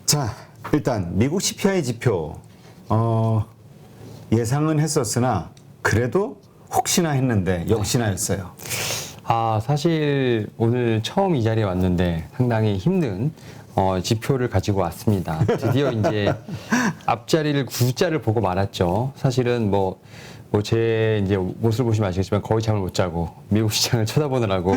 자, 일단 미국 CPI 지표 예상은 했었으나 그래도 혹시나 했는데 역시나였어요. 사실 오늘 처음 이 자리에 왔는데 상당히 힘든 지표를 가지고 왔습니다. 드디어 이제 앞자리를 9자를 보고 말았죠. 사실은 제 이제 모습을 보시면 아시겠지만 거의 잠을 못 자고 미국 시장을 쳐다보느라고.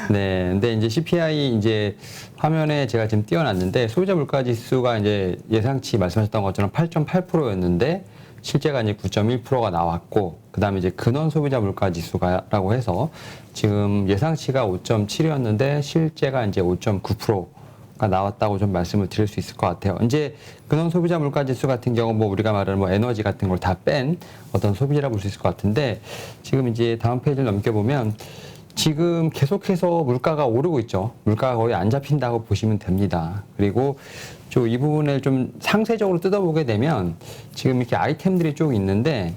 네. 근데 이제 CPI 이제 화면에 제가 지금 띄워놨는데 소비자 물가 지수가 이제 예상치 말씀하셨던 것처럼 8.8%였는데 실제가 이제 9.1%가 나왔고, 그 다음에 이제 근원 소비자 물가 지수가라고 해서 지금 예상치가 5.7이었는데 실제가 이제 5.9%가 나왔다고 좀 말씀을 드릴 수 있을 것 같아요. 이제 근원 소비자 물가 지수 같은 경우 우리가 말하는 에너지 같은 걸 다 뺀 어떤 소비자라 볼 수 있을 것 같은데, 지금 이제 다음 페이지를 넘겨보면 지금 계속해서 물가가 오르고 있죠. 물가가 거의 안 잡힌다고 보시면 됩니다. 그리고 이 부분을 좀 상세적으로 뜯어보게 되면 지금 이렇게 아이템들이 쭉 있는데,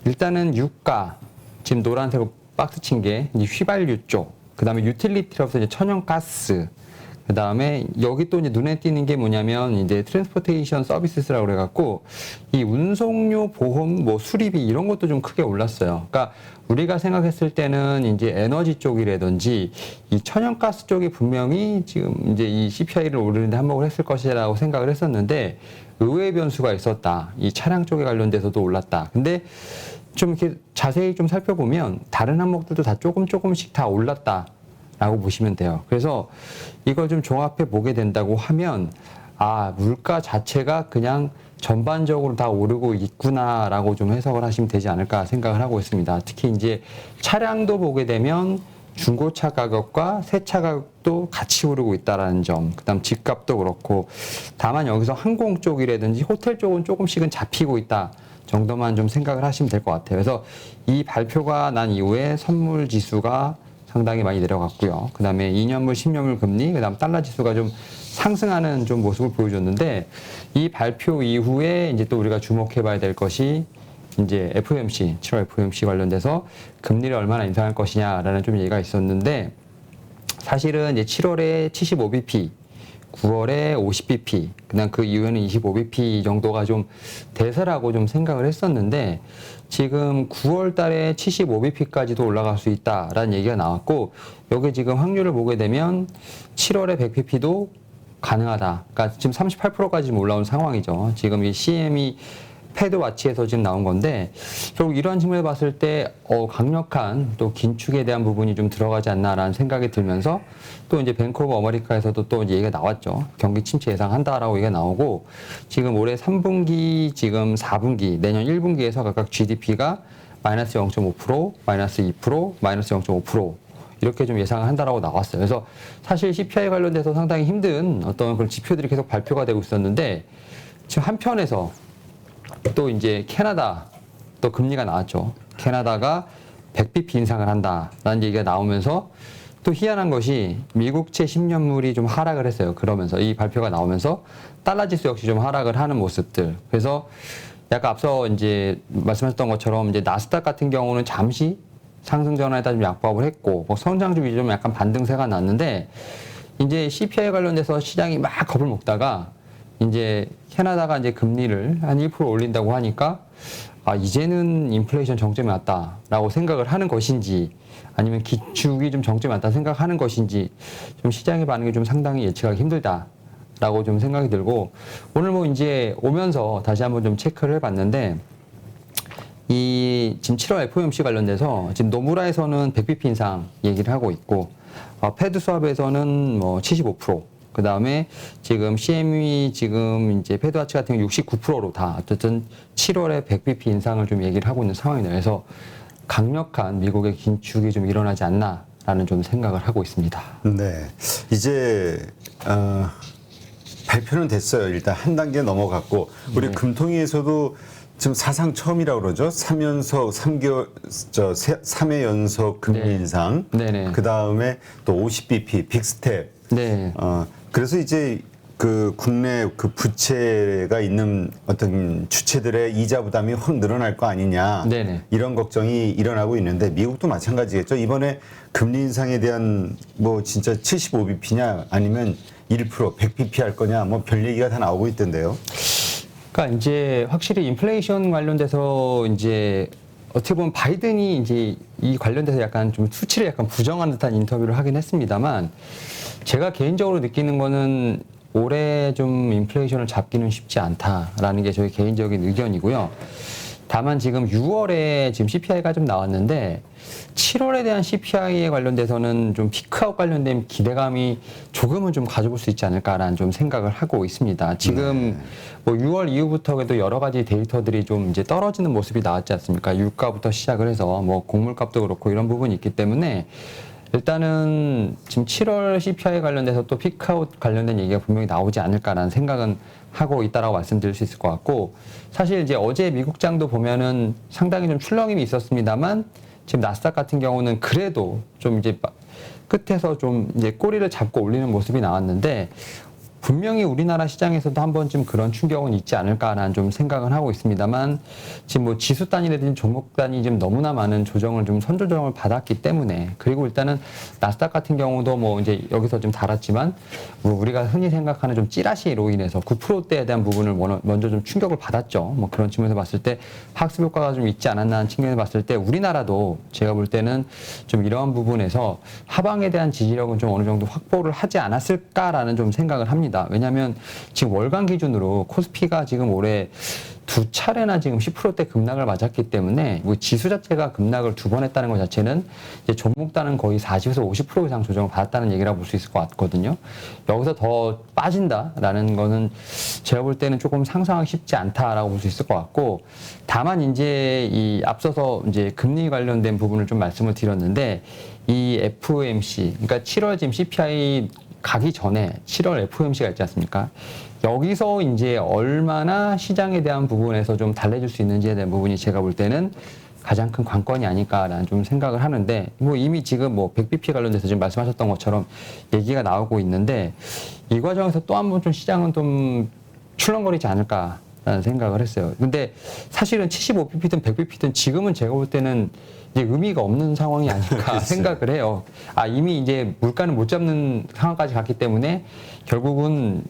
일단은 유가, 지금 노란색으로 박스 친 게 휘발유 쪽, 그 다음에 유틸리티로서 이제 천연가스, 그 다음에 여기 또 이제 눈에 띄는 게 뭐냐면 이제 트랜스포테이션 서비스라고 그래갖고 이 운송료 보험 수리비 이런 것도 좀 크게 올랐어요. 그러니까 우리가 생각했을 때는 이제 에너지 쪽이라든지 이 천연가스 쪽이 분명히 지금 이제 이 CPI를 오르는데 한몫을 했을 것이라고 생각을 했었는데 의외의 변수가 있었다. 이 차량 쪽에 관련돼서도 올랐다. 근데 좀 이렇게 자세히 좀 살펴보면 다른 항목들도 다 조금씩 다 올랐다 라고 보시면 돼요. 그래서 이걸 좀 종합해 보게 된다고 하면 물가 자체가 그냥 전반적으로 다 오르고 있구나라고 좀 해석을 하시면 되지 않을까 생각을 하고 있습니다. 특히 이제 차량도 보게 되면 중고차 가격과 새차 가격도 같이 오르고 있다라는 점, 그다음 집값도 그렇고, 다만 여기서 항공 쪽이라든지 호텔 쪽은 조금씩은 잡히고 있다 정도만 좀 생각을 하시면 될 것 같아요. 그래서 이 발표가 난 이후에 선물 지수가 상당히 많이 내려갔고요. 그 다음에 2년물, 10년물 금리, 그 다음 달러 지수가 좀 상승하는 좀 모습을 보여줬는데, 이 발표 이후에 이제 또 우리가 주목해 봐야 될 것이 이제 FOMC, 7월 FOMC 관련돼서 금리를 얼마나 인상할 것이냐라는 좀 얘기가 있었는데, 사실은 이제 7월에 75bp, 9월에 50bp, 그다음 그 이후에는 25bp 정도가 좀 대세라고 좀 생각을 했었는데, 지금 9월 달에 75bp까지도 올라갈 수 있다라는 얘기가 나왔고, 여기 지금 확률을 보게 되면 7월에 100bp도 가능하다. 그러니까 지금 38%까지 올라온 상황이죠. 지금 이 CME 패드와치에서 지금 나온 건데, 결국 이러한 측면을 봤을 때 강력한 또 긴축에 대한 부분이 좀 들어가지 않나라는 생각이 들면서, 또 이제 뱅크 오브 아메리카에서도 또 이제 얘기가 나왔죠. 경기 침체 예상한다라고 얘기가 나오고, 지금 올해 3분기, 지금 4분기, 내년 1분기에서 각각 GDP가 마이너스 0.5%, 마이너스 2%, 마이너스 0.5% 이렇게 좀 예상을 한다라고 나왔어요. 그래서 사실 CPI 관련돼서 상당히 힘든 어떤 그런 지표들이 계속 발표가 되고 있었는데, 지금 한편에서 또 이제 캐나다 또 금리가 나왔죠. 캐나다가 100bp 인상을 한다라는 얘기가 나오면서, 또 희한한 것이 미국채 10년물이 좀 하락을 했어요. 그러면서 이 발표가 나오면서 달러 지수 역시 좀 하락을 하는 모습들. 그래서 약간 앞서 이제 말씀하셨던 것처럼 이제 나스닥 같은 경우는 잠시 상승 전환에다 좀 약보합을 했고, 성장주이 좀 약간 반등세가 났는데, 이제 CPI 관련돼서 시장이 막 겁을 먹다가 이제 캐나다가 이제 금리를 한 1% 올린다고 하니까 이제는 인플레이션 정점이 왔다라고 생각을 하는 것인지, 아니면 기축이 좀 정점이 왔다 생각하는 것인지, 좀 시장의 반응이 좀 상당히 예측하기 힘들다라고 좀 생각이 들고, 오늘 이제 오면서 다시 한번 좀 체크를 해봤는데, 이 지금 7월 FOMC 관련돼서 지금 노무라에서는 100bp 인상 얘기를 하고 있고, 패드 수합에서는 75%, 그 다음에 지금 CME 지금 이제 패드와치 같은 경우 69%로 다 어쨌든 7월에 100bp 인상을 좀 얘기를 하고 있는 상황이네요. 그래서 강력한 미국의 긴축이 좀 일어나지 않나라는 좀 생각을 하고 있습니다. 네, 이제 발표는 됐어요. 일단 한 단계 넘어갔고, 우리 금통위에서도 지금 사상 처음이라고 그러죠. 3회 연속 금리 인상. 네네. 그 다음에 또 50bp 빅스텝. 네. 그래서 이제 그 국내 그 부채가 있는 어떤 주체들의 이자 부담이 확 늘어날 거 아니냐. 네네. 이런 걱정이 일어나고 있는데, 미국도 마찬가지겠죠. 이번에 금리 인상에 대한 진짜 75bp냐 아니면 1%, 100bp 할 거냐, 뭐 별 얘기가 다 나오고 있던데요. 그러니까 이제 확실히 인플레이션 관련돼서 이제 어떻게 보면 바이든이 이제 이 관련돼서 약간 좀 수치를 약간 부정한 듯한 인터뷰를 하긴 했습니다만 제가 개인적으로 느끼는 거는 올해 좀 인플레이션을 잡기는 쉽지 않다라는 게 저희 개인적인 의견이고요. 다만 지금 6월에 지금 CPI가 좀 나왔는데 7월에 대한 CPI에 관련돼서는 좀 피크아웃 관련된 기대감이 조금은 좀 가져볼 수 있지 않을까라는 좀 생각을 하고 있습니다. 지금 뭐 6월 이후부터도 여러 가지 데이터들이 좀 이제 떨어지는 모습이 나왔지 않습니까? 유가부터 시작을 해서 뭐 곡물값도 그렇고 이런 부분이 있기 때문에 일단은 지금 7월 CPI 관련돼서 또 피크아웃 관련된 얘기가 분명히 나오지 않을까라는 생각은 하고 있다라고 말씀드릴 수 있을 것 같고 사실 이제 어제 미국장도 보면은 상당히 좀 출렁임이 있었습니다만 지금 나스닥 같은 경우는 그래도 좀 이제 끝에서 좀 이제 꼬리를 잡고 올리는 모습이 나왔는데 분명히 우리나라 시장에서도 한 번쯤 그런 충격은 있지 않을까라는 좀 생각은 하고 있습니다만 지금 뭐 지수 단위라든지 종목 단위 지금 너무나 많은 조정을 좀 선조정을 받았기 때문에 그리고 일단은 나스닥 같은 경우도 뭐 이제 여기서 좀 달았지만 뭐 우리가 흔히 생각하는 좀 찌라시로 인해서 9%대에 대한 부분을 먼저 좀 충격을 받았죠. 뭐 그런 측면에서 봤을 때 학습 효과가 좀 있지 않았나 하는 측면에서 봤을 때 우리나라도 제가 볼 때는 좀 이러한 부분에서 하방에 대한 지지력은 좀 어느 정도 확보를 하지 않았을까라는 좀 생각을 합니다. 왜냐하면 지금 월간 기준으로 코스피가 지금 올해 두 차례나 지금 10%대 급락을 맞았기 때문에 뭐 지수 자체가 급락을 두 번 했다는 것 자체는 이제 종목단은 거의 40에서 50% 이상 조정을 받았다는 얘기라고 볼 수 있을 것 같거든요. 여기서 더 빠진다라는 거는 제가 볼 때는 조금 상상하기 쉽지 않다라고 볼 수 있을 것 같고 다만 이제 이 앞서서 이제 금리 관련된 부분을 좀 말씀을 드렸는데 이 FOMC 그러니까 7월 지금 CPI 가기 전에 7월 FOMC가 있지 않습니까? 여기서 이제 얼마나 시장에 대한 부분에서 좀 달래줄 수 있는지에 대한 부분이 제가 볼 때는 가장 큰 관건이 아닐까라는 좀 생각을 하는데 뭐 이미 지금 뭐 100bp 관련돼서 지금 말씀하셨던 것처럼 얘기가 나오고 있는데 이 과정에서 또 한 번 좀 시장은 좀 출렁거리지 않을까라는 생각을 했어요. 근데 사실은 75bp든 100bp든 지금은 제가 볼 때는 이제 의미가 없는 상황이 아닐까 생각을 해요. 이미 이제 물가는 못 잡는 상황까지 갔기 때문에 결국은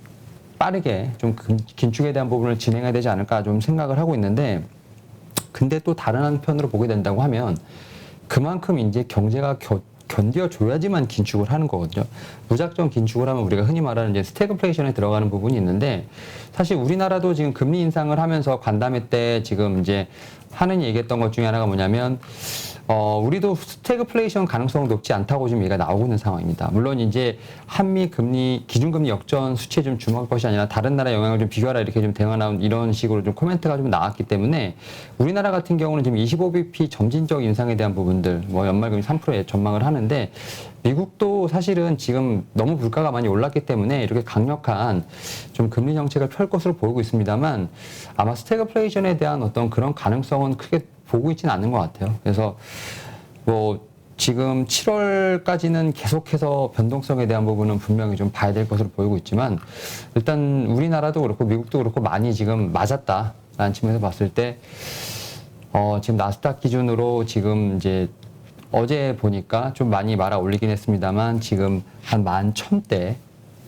빠르게 좀 긴축에 대한 부분을 진행해야 되지 않을까 좀 생각을 하고 있는데 근데 또 다른 한편으로 보게 된다고 하면 그만큼 이제 경제가 견뎌줘야지만 긴축을 하는 거거든요. 무작정 긴축을 하면 우리가 흔히 말하는 이제 스태그플레이션에 들어가는 부분이 있는데 사실 우리나라도 지금 금리 인상을 하면서 간담회 때 지금 이제 하는 얘기했던 것 중에 하나가 뭐냐면 우리도 스태그플레이션 가능성은 높지 않다고 지금 얘기가 나오고 있는 상황입니다. 물론 이제 한미 금리 기준금리 역전 수치에 좀 주목할 것이 아니라 다른 나라 영향을 좀 비교하라 이렇게 좀 대응하는 이런 식으로 좀 코멘트가 좀 나왔기 때문에 우리나라 같은 경우는 지금 25bp 점진적 인상에 대한 부분들 뭐 연말금리 3%에 전망을 하는데 미국도 사실은 지금 너무 물가가 많이 올랐기 때문에 이렇게 강력한 좀 금리 정책을 펼 것으로 보이고 있습니다만 아마 스태그플레이션에 대한 어떤 그런 가능성은 크게 보고 있지는 않는 것 같아요. 그래서 뭐 지금 7월까지는 계속해서 변동성에 대한 부분은 분명히 좀 봐야 될 것으로 보이고 있지만 일단 우리나라도 그렇고 미국도 그렇고 많이 지금 맞았다라는 측면에서 봤을 때 지금 나스닥 기준으로 지금 이제 어제 보니까 좀 많이 말아 올리긴 했습니다만 지금 한 11,000대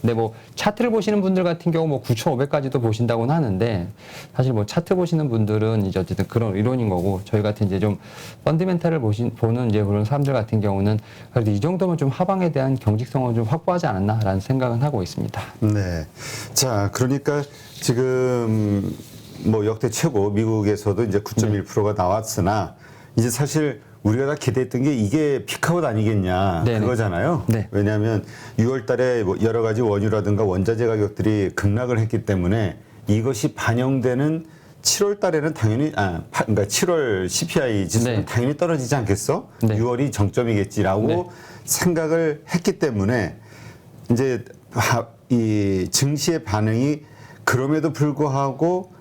근데 뭐 차트를 보시는 분들 같은 경우 뭐 9,500까지도 보신다고는 하는데 사실 뭐 차트 보시는 분들은 이제 어쨌든 그런 이론인 거고 저희 같은 이제 좀 펀드멘탈을 보는 이제 그런 사람들 같은 경우는 그래도 이 정도면 좀 하방에 대한 경직성을 좀 확보하지 않았나라는 생각은 하고 있습니다. 네. 자, 그러니까 지금 뭐 역대 최고 미국에서도 이제 9.1%가 나왔으나 이제 사실 우리가 다 기대했던 게 이게 피크아웃 아니겠냐 네네. 그거잖아요. 네. 왜냐하면 6월 달에 뭐 여러 가지 원유라든가 원자재 가격들이 급락을 했기 때문에 이것이 반영되는 7월 달에는 당연히 그러니까 7월 CPI 지수는 네. 당연히 떨어지지 않겠어? 네. 6월이 정점이겠지라고 네. 생각을 했기 때문에 이제 이 증시의 반응이 그럼에도 불구하고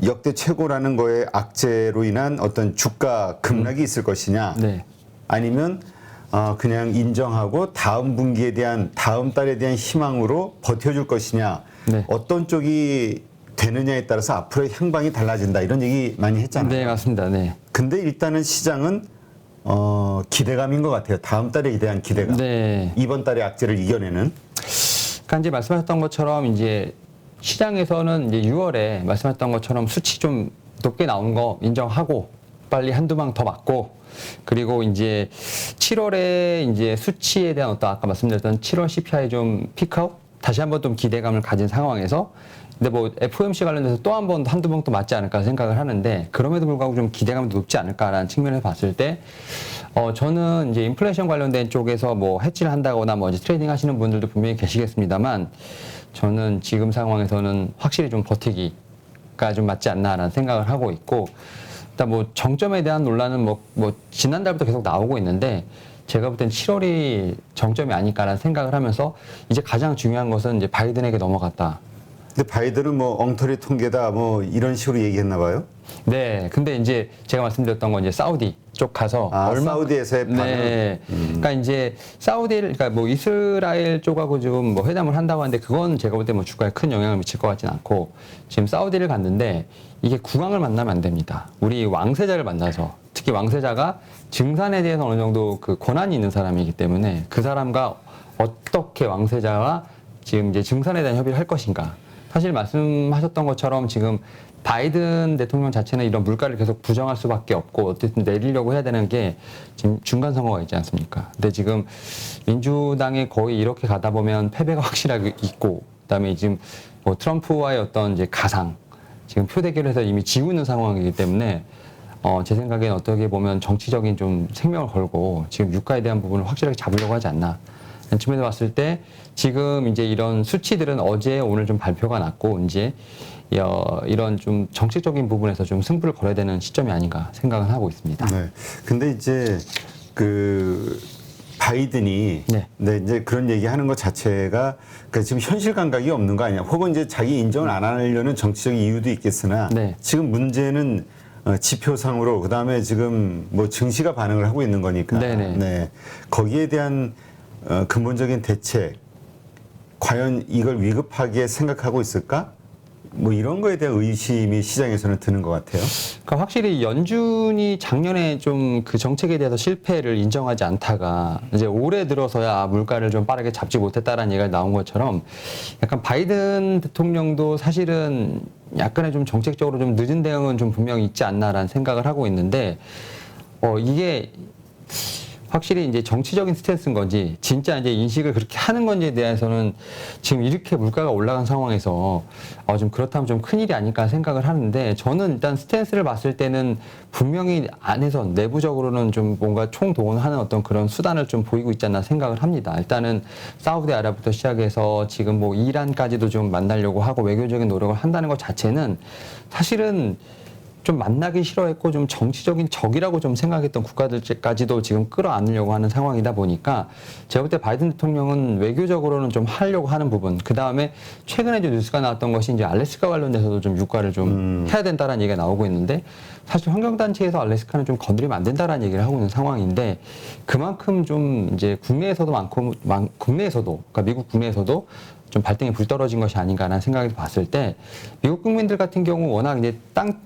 역대 최고라는 거에 악재로 인한 어떤 주가 급락이 있을 것이냐 네. 아니면 그냥 인정하고 다음 분기에 대한 다음 달에 대한 희망으로 버텨줄 것이냐 네. 어떤 쪽이 되느냐에 따라서 앞으로의 향방이 달라진다 이런 얘기 많이 했잖아요. 네, 맞습니다. 네. 근데 일단은 시장은 기대감인 것 같아요. 다음 달에 대한 기대감. 네. 이번 달의 악재를 이겨내는. 그러니까 이제 말씀하셨던 것처럼 이제 시장에서는 이제 6월에 말씀하셨던 것처럼 수치 좀 높게 나온 거 인정하고 빨리 한두 방 더 맞고 그리고 이제 7월에 이제 수치에 대한 어떤 아까 말씀드렸던 7월 CPI 좀 피크아웃 다시 한번 좀 기대감을 가진 상황에서 근데 뭐 FOMC 관련돼서 또 한 번 한두 번 또 맞지 않을까 생각을 하는데 그럼에도 불구하고 좀 기대감도 높지 않을까라는 측면에서 봤을 때 저는 이제 인플레이션 관련된 쪽에서 뭐 해치를 한다거나 뭐 이제 트레이딩 하시는 분들도 분명히 계시겠습니다만 저는 지금 상황에서는 확실히 좀 버티기가 좀 맞지 않나라는 생각을 하고 있고 일단 뭐 정점에 대한 논란은 뭐 지난달부터 계속 나오고 있는데 제가 볼 땐 7월이 정점이 아닐까라는 생각을 하면서 이제 가장 중요한 것은 이제 바이든에게 넘어갔다. 근데 바이든은 뭐 엉터리 통계다 뭐 이런 식으로 얘기했나 봐요. 네, 근데 이제 제가 말씀드렸던 건 이제 사우디 쪽 가서 사우디에서의 반응. 네, 그러니까 이제 그러니까 뭐 이스라엘 쪽하고 지금 뭐 회담을 한다고 하는데 그건 제가 볼 때 뭐 주가에 큰 영향을 미칠 것 같진 않고 지금 사우디를 갔는데 이게 국왕을 만나면 안 됩니다. 우리 왕세자를 만나서 특히 왕세자가 증산에 대해서 어느 정도 그 권한이 있는 사람이기 때문에 그 사람과 어떻게 왕세자와 지금 이제 증산에 대한 협의를 할 것인가. 사실 말씀하셨던 것처럼 지금 바이든 대통령 자체는 이런 물가를 계속 부정할 수밖에 없고 어쨌든 내리려고 해야 되는 게 지금 중간 선거가 있지 않습니까? 근데 지금 민주당이 거의 이렇게 가다 보면 패배가 확실하게 있고 그다음에 지금 뭐 트럼프와의 어떤 이제 가상 지금 표 대결에서 이미 지고 있는 상황이기 때문에 제 생각엔 어떻게 보면 정치적인 좀 생명을 걸고 지금 유가에 대한 부분을 확실하게 잡으려고 하지 않나. 측면에서 봤을 때 지금 이제 이런 수치들은 어제 오늘 좀 발표가 났고 이제 이런 좀 정책적인 부분에서 좀 승부를 걸어야 되는 시점이 아닌가 생각은 하고 있습니다. 네. 근데 이제 그 바이든이 네, 이제 그런 얘기하는 것 자체가 그러니까 지금 현실 감각이 없는 거 아니냐. 혹은 이제 자기 인정을 안 하려는 정치적인 이유도 있겠으나 네. 지금 문제는 지표상으로 그다음에 지금 뭐 증시가 반응을 하고 있는 거니까. 네네. 네. 거기에 대한 근본적인 대책 과연 이걸 위급하게 생각하고 있을까? 뭐 이런 거에 대한 의심이 시장에서는 드는 것 같아요. 그러니까 확실히 연준이 작년에 좀 그 정책에 대해서 실패를 인정하지 않다가 이제 올해 들어서야 물가를 좀 빠르게 잡지 못했다라는 얘기가 나온 것처럼 약간 바이든 대통령도 사실은 약간의 좀 정책적으로 좀 늦은 대응은 좀 분명히 있지 않나라는 생각을 하고 있는데 이게 확실히 이제 정치적인 스탠스인 건지 진짜 이제 인식을 그렇게 하는 건지에 대해서는 지금 이렇게 물가가 올라간 상황에서 좀 그렇다면 좀 큰일이 아닐까 생각을 하는데 저는 일단 스탠스를 봤을 때는 분명히 안에서 내부적으로는 좀 뭔가 총동원하는 어떤 그런 수단을 좀 보이고 있지 않나 생각을 합니다. 일단은 사우디아라비아부터 시작해서 지금 뭐 이란까지도 좀 만나려고 하고 외교적인 노력을 한다는 것 자체는 사실은 좀 만나기 싫어했고 좀 정치적인 적이라고 좀 생각했던 국가들까지도 지금 끌어안으려고 하는 상황이다 보니까 제가 볼 때 바이든 대통령은 외교적으로는 좀 하려고 하는 부분 그 다음에 최근에 좀 뉴스가 나왔던 것이 이제 알래스카 관련돼서도 좀 유가를 좀 해야 된다라는 얘기가 나오고 있는데 사실 환경단체에서 알래스카는 좀 건드리면 안 된다라는 얘기를 하고 있는 상황인데 그만큼 좀 이제 국내에서도 국내에서도 그러니까 미국 국내에서도 좀 발등에 불 떨어진 것이 아닌가라는 생각을 봤을 때 미국 국민들 같은 경우 워낙 이제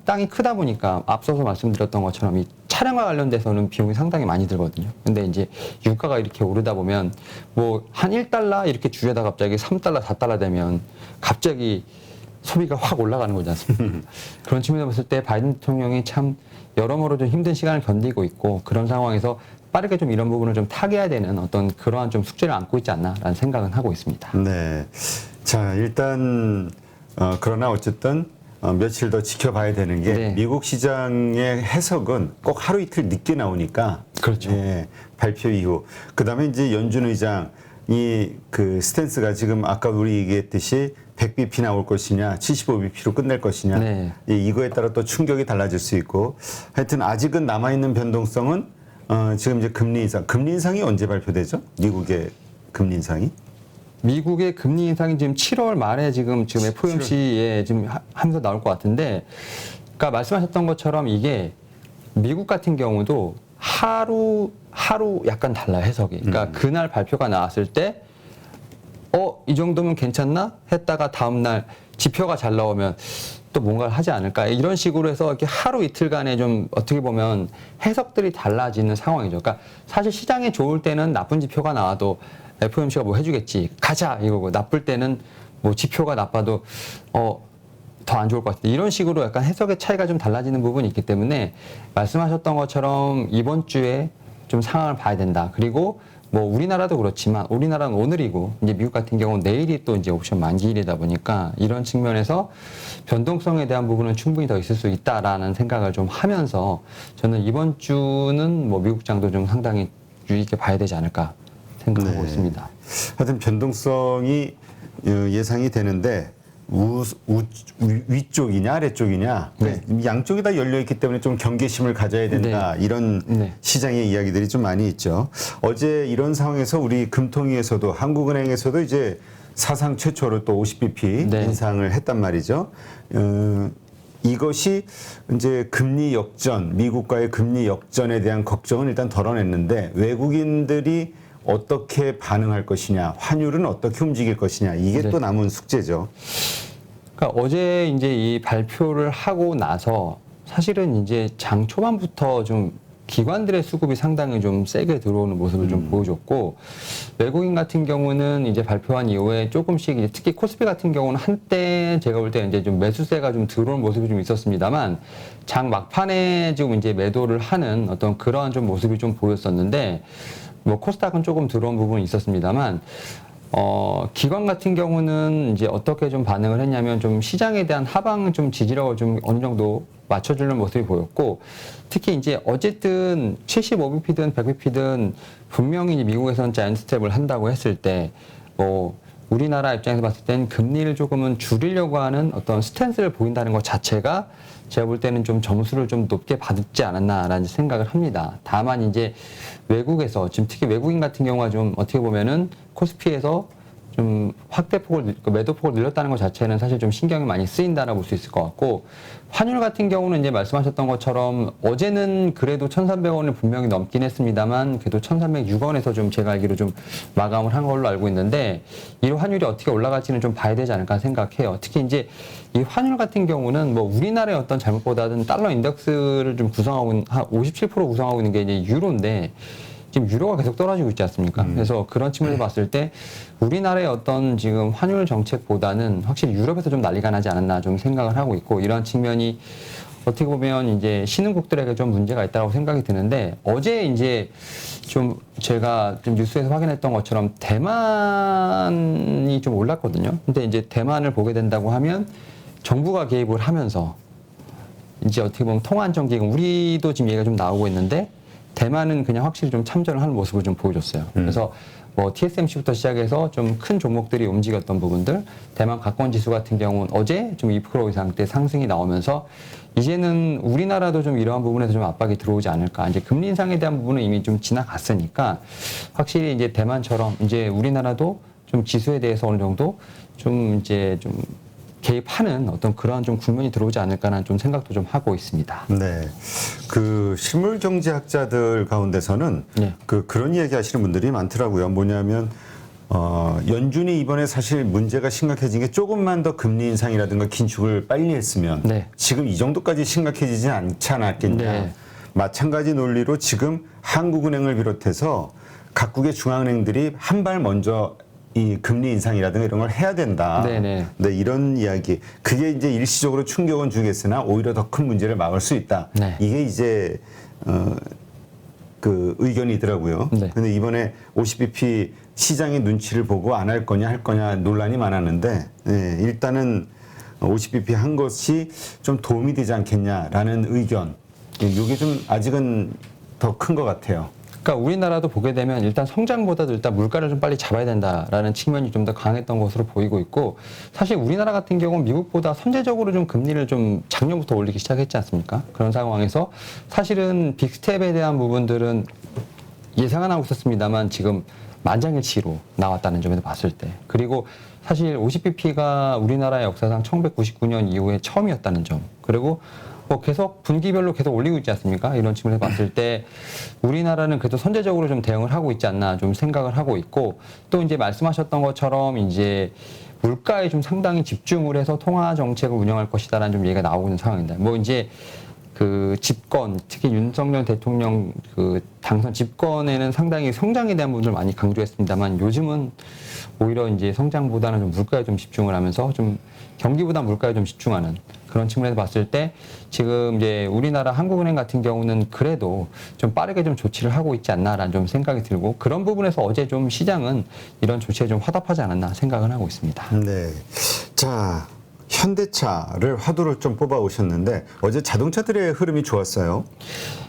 땅이 크다 보니까 앞서서 말씀드렸던 것처럼 이 차량과 관련돼서는 비용이 상당히 많이 들거든요. 근데 이제 유가가 이렇게 오르다 보면 뭐 한 1달러 이렇게 줄여다 갑자기 3달러, 4달러 되면 갑자기 소비가 확 올라가는 거지 않습니까? 그런 측면에서 봤을 때 바이든 대통령이 참 여러모로 좀 힘든 시간을 견디고 있고 그런 상황에서 빠르게 좀 이런 부분을 좀 타개해야 되는 어떤 그러한 좀 숙제를 안고 있지 않나라는 생각은 하고 있습니다. 네. 자, 일단 그러나 어쨌든 며칠 더 지켜봐야 되는 게 네. 미국 시장의 해석은 꼭 하루 이틀 늦게 나오니까 그렇죠. 예, 발표 이후 그다음에 이제 연준 의장이 그 스탠스가 지금 아까 우리 얘기했듯이 100bp 나올 것이냐, 75bp로 끝낼 것이냐, 네. 이거에 따라 또 충격이 달라질 수 있고, 하여튼 아직은 남아 있는 변동성은 지금 이제 금리 인상이 언제 발표되죠? 미국의 금리 인상이? 미국의 금리 인상이 지금 7월 말에 지금 FOMC에 지금 하면서 나올 것 같은데, 그러니까 말씀하셨던 것처럼 이게 미국 같은 경우도 하루 약간 달라요, 해석이. 그러니까 그날 발표가 나왔을 때 이 정도면 괜찮나? 했다가 다음날 지표가 잘 나오면 또 뭔가를 하지 않을까? 이런 식으로 해서 이렇게 하루 이틀간에 좀 어떻게 보면 해석들이 달라지는 상황이죠. 그러니까 사실 시장에 좋을 때는 나쁜 지표가 나와도 FOMC가 뭐 해주겠지, 가자 이거고, 나쁠 때는 뭐 지표가 나빠도 더 안 좋을 것 같다, 이런 식으로 약간 해석의 차이가 좀 달라지는 부분이 있기 때문에 말씀하셨던 것처럼 이번 주에 좀 상황을 봐야 된다. 그리고 뭐 우리나라도 그렇지만 우리나라는 오늘이고 이제 미국 같은 경우는 내일이 또 이제 옵션 만기일이다 보니까 이런 측면에서 변동성에 대한 부분은 충분히 더 있을 수 있다라는 생각을 좀 하면서 저는 이번 주는 뭐 미국장도 좀 상당히 유의 있게 봐야 되지 않을까 생각하고 있습니다. 하여튼 변동성이 예상이 되는데 위쪽이냐 아래쪽이냐 양쪽이 다 열려있기 때문에 좀 경계심을 가져야 된다, 이런 시장의 이야기들이 좀 많이 있죠. 어제 이런 상황에서 우리 금통위에서도 한국은행에서도 이제 사상 최초로 또 50bp 인상을 했단 말이죠. 이것이 이제 금리 역전, 미국과의 금리 역전에 대한 걱정은 일단 덜어냈는데 외국인들이 어떻게 반응할 것이냐, 환율은 어떻게 움직일 것이냐, 이게 또 남은 숙제죠. 그러니까 어제 이제 이 발표를 하고 나서 사실은 이제 장 초반부터 좀 기관들의 수급이 상당히 좀 세게 들어오는 모습을 좀 보여줬고, 외국인 같은 경우는 이제 발표한 이후에 조금씩 이제 특히 코스피 같은 경우는 한때 제가 볼 때는 이제 좀 매수세가 좀 들어오는 모습이 좀 있었습니다만, 장 막판에 지금 이제 매도를 하는 어떤 그러한 좀 모습이 좀 보였었는데, 뭐 코스닥은 조금 들어온 부분이 있었습니다만, 기관 같은 경우는 이제 어떻게 좀 반응을 했냐면 좀 시장에 대한 하방 좀 지지력을 좀 어느 정도 맞춰주는 모습이 보였고, 특히 이제 어쨌든 75bp든 100bp든 분명히 이제 미국에서는 자이언트 스텝을 한다고 했을 때, 우리나라 입장에서 봤을 땐 금리를 조금은 줄이려고 하는 어떤 스탠스를 보인다는 것 자체가 제가 볼 때는 좀 점수를 좀 높게 받지 않았나라는 생각을 합니다. 다만 이제 외국에서 지금 특히 외국인 같은 경우가 좀 어떻게 보면은 코스피에서 좀 확대폭을, 매도폭을 늘렸다는 것 자체는 사실 좀 신경이 많이 쓰인다라고 볼 수 있을 것 같고, 환율 같은 경우는 이제 말씀하셨던 것처럼 어제는 그래도 1,300원을 분명히 넘긴 했습니다만 그래도 1,306원에서 좀 제가 알기로 좀 마감을 한 걸로 알고 있는데, 이 환율이 어떻게 올라갈지는 좀 봐야 되지 않을까 생각해요. 특히 이제 이 환율 같은 경우는 뭐 우리나라의 어떤 잘못보다는 달러 인덱스를 좀 구성하고 한 57% 구성하고 있는 게 이제 유로인데, 지금 유로가 계속 떨어지고 있지 않습니까? 그래서 그런 측면에서 봤을 때 우리나라의 어떤 지금 환율 정책보다는 확실히 유럽에서 좀 난리가 나지 않았나 좀 생각을 하고 있고, 이런 측면이 어떻게 보면 이제 신흥국들에게 좀 문제가 있다고 생각이 드는데, 어제 이제 좀 제가 좀 뉴스에서 확인했던 것처럼 대만이 좀 올랐거든요. 근데 이제 대만을 보게 된다고 하면 정부가 개입을 하면서 이제 어떻게 보면 통화안정기금, 우리도 지금 얘기가 좀 나오고 있는데 대만은 그냥 확실히 좀 참전을 하는 모습을 좀 보여줬어요. 그래서 뭐 TSMC부터 시작해서 좀 큰 종목들이 움직였던 부분들, 대만 가권 지수 같은 경우는 어제 좀 2% 이상대 상승이 나오면서 이제는 우리나라도 좀 이러한 부분에서 좀 압박이 들어오지 않을까. 이제 금리 인상에 대한 부분은 이미 좀 지나갔으니까 확실히 이제 대만처럼 이제 우리나라도 좀 지수에 대해서 어느 정도 좀 이제 좀 개입하는 어떤 그러한 좀 국면이 들어오지 않을까라는 좀 생각도 좀 하고 있습니다. 네. 그 실물 경제학자들 가운데서는 그런 이야기 하시는 분들이 많더라고요. 뭐냐면 연준이 이번에 사실 문제가 심각해진 게 조금만 더 금리 인상이라든가 긴축을 빨리 했으면 지금 이 정도까지 심각해지지 않지 않았겠냐. 마찬가지 논리로 지금 한국은행을 비롯해서 각국의 중앙은행들이 한 발 먼저 이 금리 인상이라든가 이런 걸 해야 된다. 네, 이런 이야기. 그게 이제 일시적으로 충격은 주겠으나 오히려 더 큰 문제를 막을 수 있다. 이게 이제 그 의견이더라고요. 근데 이번에 50bp 시장의 눈치를 보고 안 할 거냐 할 거냐 논란이 많았는데, 일단은 50bp 한 것이 좀 도움이 되지 않겠냐라는 의견. 이게 좀 아직은 더 큰 것 같아요. 그러니까 우리나라도 보게 되면 일단 성장보다도 일단 물가를 좀 빨리 잡아야 된다라는 측면이 좀 더 강했던 것으로 보이고 있고, 사실 우리나라 같은 경우는 미국보다 선제적으로 좀 금리를 좀 작년부터 올리기 시작했지 않습니까? 그런 상황에서 사실은 빅스텝에 대한 부분들은 예상은 하고 있었습니다만 지금 만장일치로 나왔다는 점에서 봤을 때, 그리고 사실 50bp가 우리나라의 역사상 1999년 이후에 처음이었다는 점, 그리고 뭐 계속 분기별로 계속 올리고 있지 않습니까? 이런 측면에서 봤을 때 우리나라는 그래도 선제적으로 좀 대응을 하고 있지 않나 좀 생각을 하고 있고, 또 이제 말씀하셨던 것처럼 이제 물가에 좀 상당히 집중을 해서 통화 정책을 운영할 것이다라는 좀 얘기가 나오고 있는 상황입니다. 뭐 이제 그 집권, 특히 윤석열 대통령 그 당선 집권에는 상당히 성장에 대한 부분을 많이 강조했습니다만 요즘은 오히려 이제 성장보다는 좀 물가에 좀 집중을 하면서 좀 경기보다 물가에 좀 집중하는 그런 측면에서 봤을 때 지금 이제 우리나라 한국은행 같은 경우는 그래도 좀 빠르게 좀 조치를 하고 있지 않나라는 좀 생각이 들고 그런 부분에서 어제 좀 시장은 이런 조치에 좀 화답하지 않았나 생각을 하고 있습니다. 네. 자, 현대차를 화두를 좀 뽑아 오셨는데 어제 자동차들의 흐름이 좋았어요.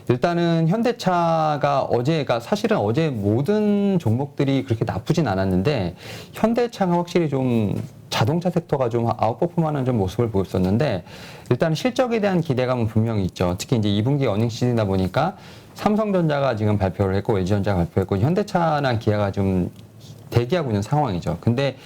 일단은 현대차가 어제가 사실은 어제 모든 종목들이 그렇게 나쁘진 않았는데 현대차가 확실히 좀 자동차 섹터가 좀 아웃퍼폼하는 좀 모습을 보였었는데 일단 실적에 대한 기대감은 분명히 있죠. 특히 이제 2분기 어닝 시즌이다 보니까 삼성전자가 지금 발표를 했고 LG전자가 발표했고 현대차나 기아가 좀 대기하고 있는 상황이죠. 근데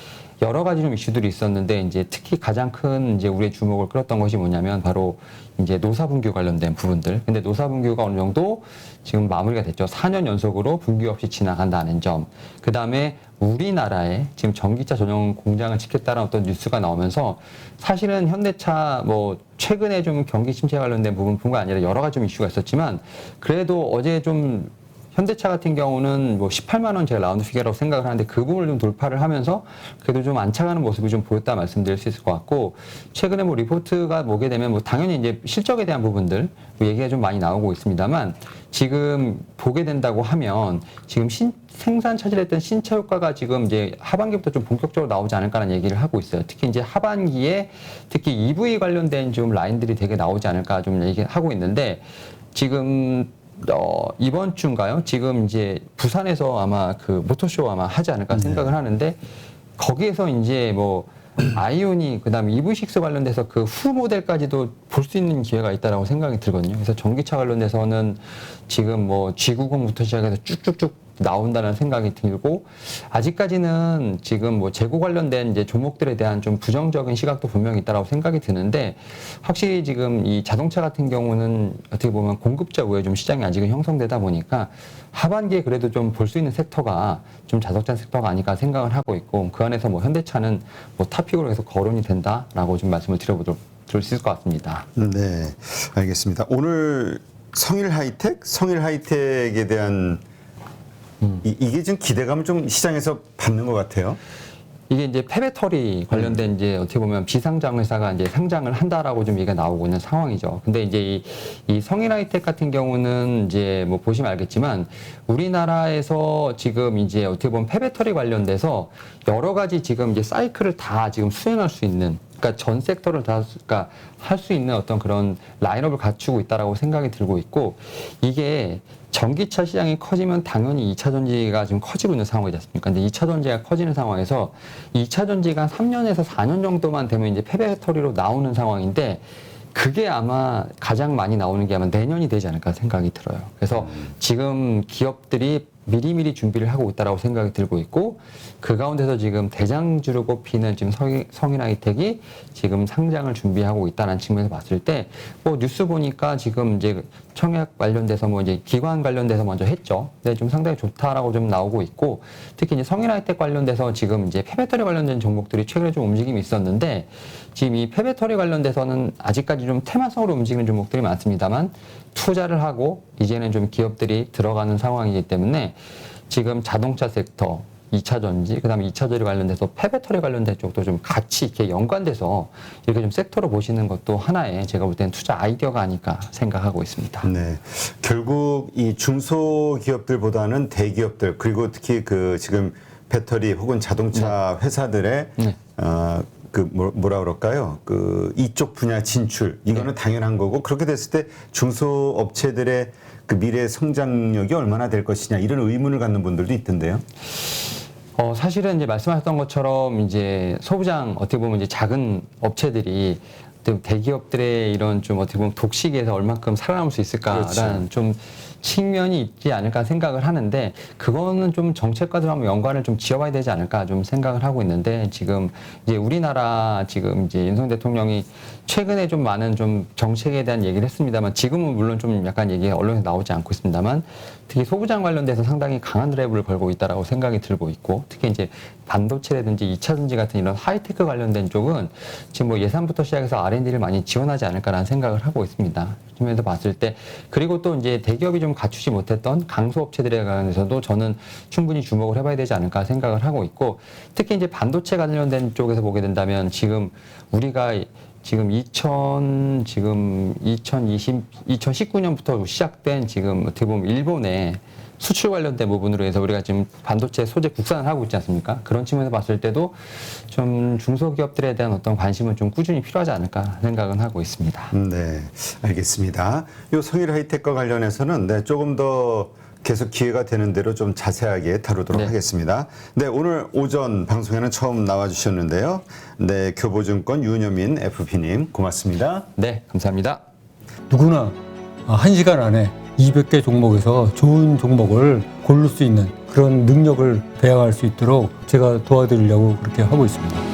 여러 가지 좀 이슈들이 있었는데 이제 특히 가장 큰 이제 우리의 주목을 끌었던 것이 뭐냐면 바로 이제 노사분규 관련된 부분들. 근데 노사분규가 어느 정도 지금 마무리가 됐죠. 4년 연속으로 분규 없이 지나간다는 점. 그 다음에 우리나라에 지금 전기차 전용 공장을 짓겠다는 어떤 뉴스가 나오면서 사실은 현대차 뭐 최근에 좀 경기 침체 관련된 부분뿐만 아니라 여러 가지 좀 이슈가 있었지만 그래도 어제 좀 현대차 같은 경우는 뭐 18만 원 제가 라운드 피겨라고 생각을 하는데 그 부분을 좀 돌파를 하면서 그래도 좀 안착하는 모습이 좀 보였다 말씀드릴 수 있을 것 같고 최근에 뭐 리포트가 보게 되면 뭐 당연히 이제 실적에 대한 부분들 뭐 얘기가 좀 많이 나오고 있습니다만 지금 보게 된다고 하면 지금 생산 차질했던 신차 효과가 지금 이제 하반기부터 좀 본격적으로 나오지 않을까라는 얘기를 하고 있어요. 특히 이제 하반기에 특히 EV 관련된 좀 라인들이 되게 나오지 않을까 좀 얘기하고 있는데 지금 이번 주인가요? 지금 이제 부산에서 아마 그 모터쇼 아마 하지 않을까 생각을 하는데 거기에서 이제 뭐 아이오닉 그다음에 EV6 관련돼서 그 후 모델까지도 볼 수 있는 기회가 있다라고 생각이 들거든요. 그래서 전기차 관련돼서는 지금 뭐 G90부터 시작해서 쭉쭉쭉 나온다는 생각이 들고 아직까지는 지금 뭐 재고 관련된 이제 종목들에 대한 좀 부정적인 시각도 분명히 있다라고 생각이 드는데 확실히 지금 이 자동차 같은 경우는 어떻게 보면 공급자 우에 좀 시장이 아직은 형성되다 보니까 하반기에 그래도 좀 볼 수 있는 섹터가 좀 자동차 섹터가 아닐까 생각을 하고 있고 그 안에서 뭐 현대차는 뭐 탑픽으로 계속 거론이 된다라고 좀 말씀을 드릴 수 있을 것 같습니다. 네, 알겠습니다. 오늘 성일 하이텍에 대한 이게 지금 기대감을 좀 시장에서 받는 것 같아요. 이게 이제 폐배터리 관련된 이제 어떻게 보면 비상장 회사가 이제 상장을 한다라고 좀 얘기가 나오고 있는 상황이죠. 근데 이제 이 성일하이텍 같은 경우는 이제 뭐 보시면 알겠지만 우리나라에서 지금 이제 어떻게 보면 폐배터리 관련돼서 여러 가지 지금 이제 사이클을 다 지금 수행할 수 있는 그러니까 전 섹터를 다 그러니까 할 수 있는 어떤 그런 라인업을 갖추고 있다라고 생각이 들고 있고 이게 전기차 시장이 커지면 당연히 2차 전지가 지금 커지고 있는 상황이지 않습니까? 근데 2차 전지가 커지는 상황에서 2차 전지가 한 3년에서 4년 정도만 되면 이제 폐배터리로 나오는 상황인데 그게 아마 가장 많이 나오는 게 아마 내년이 되지 않을까 생각이 들어요. 그래서 지금 기업들이 미리미리 준비를 하고 있다라고 생각이 들고 있고 그 가운데서 지금 대장주로 꼽히는 지금 성일하이텍이 지금 상장을 준비하고 있다는 측면에서 봤을 때 뭐 뉴스 보니까 지금 이제 청약 관련돼서 뭐 이제 기관 관련돼서 먼저 했죠. 근데 좀 상당히 좋다라고 좀 나오고 있고 특히 이제 성일하이텍 관련돼서 지금 이제 폐배터리 관련된 종목들이 최근에 좀 움직임이 있었는데 지금 이 폐배터리 관련돼서는 아직까지 좀 테마성으로 움직이는 종목들이 많습니다만 투자를 하고 이제는 좀 기업들이 들어가는 상황이기 때문에 지금 자동차 섹터, 2차 전지, 그다음에 2차 전지 관련돼서 폐배터리 관련된 쪽도 좀 같이 이렇게 연관돼서 이렇게 좀 섹터로 보시는 것도 하나의 제가 볼 때는 투자 아이디어가 아닐까 생각하고 있습니다. 네. 결국 이 중소기업들보다는 대기업들 그리고 특히 그 지금 배터리 혹은 자동차 회사들의 그 뭐라 그럴까요? 그 이쪽 분야 진출 이거는 당연한 거고 그렇게 됐을 때 중소업체들의 그 미래 성장력이 얼마나 될 것이냐 이런 의문을 갖는 분들도 있던데요. 사실은 이제 말씀하셨던 것처럼 이제 소부장 어떻게 보면 이제 작은 업체들이 대기업들의 이런 좀 어떻게 보면 독식에서 얼만큼 살아남을 수 있을까라는 그렇죠. 좀 측면이 있지 않을까 생각을 하는데 그거는 좀 정책과도 한번 연관을 좀 지어봐야 되지 않을까 좀 생각을 하고 있는데 지금 이제 우리나라 지금 이제 윤석열 대통령이 최근에 좀 많은 좀 정책에 대한 얘기를 했습니다만 지금은 물론 좀 약간 얘기가 언론에 나오지 않고 있습니다만 특히 소부장 관련돼서 상당히 강한 드라이브를 걸고 있다라고 생각이 들고 있고 특히 이제 반도체라든지 2차 전지 같은 이런 하이테크 관련된 쪽은 지금 뭐 예산부터 시작해서 R&D를 많이 지원하지 않을까라는 생각을 하고 있습니다. 측면에서 봤을 때 그리고 또 이제 대기업이 좀 갖추지 못했던 강소업체들에 관해서도 저는 충분히 주목을 해봐야 되지 않을까 생각을 하고 있고 특히 이제 반도체 관련된 쪽에서 보게 된다면 지금 우리가 지금 2019년부터 시작된 지금 어떻게 보면 일본의 수출 관련된 부분으로 해서 우리가 지금 반도체 소재 국산을 하고 있지 않습니까? 그런 측면에서 봤을 때도 좀 중소기업들에 대한 어떤 관심은 좀 꾸준히 필요하지 않을까 생각은 하고 있습니다. 네, 알겠습니다. 요 성일 하이텍과 관련해서는 네, 조금 더 계속 기회가 되는 대로 좀 자세하게 다루도록 네. 하겠습니다. 네, 오늘 오전 방송에는 처음 나와주셨는데요. 네, 교보증권 윤여민 FP님 고맙습니다. 네, 감사합니다. 누구나 1시간 안에 200개 종목에서 좋은 종목을 고를 수 있는 그런 능력을 배양할 수 있도록 제가 도와드리려고 그렇게 하고 있습니다.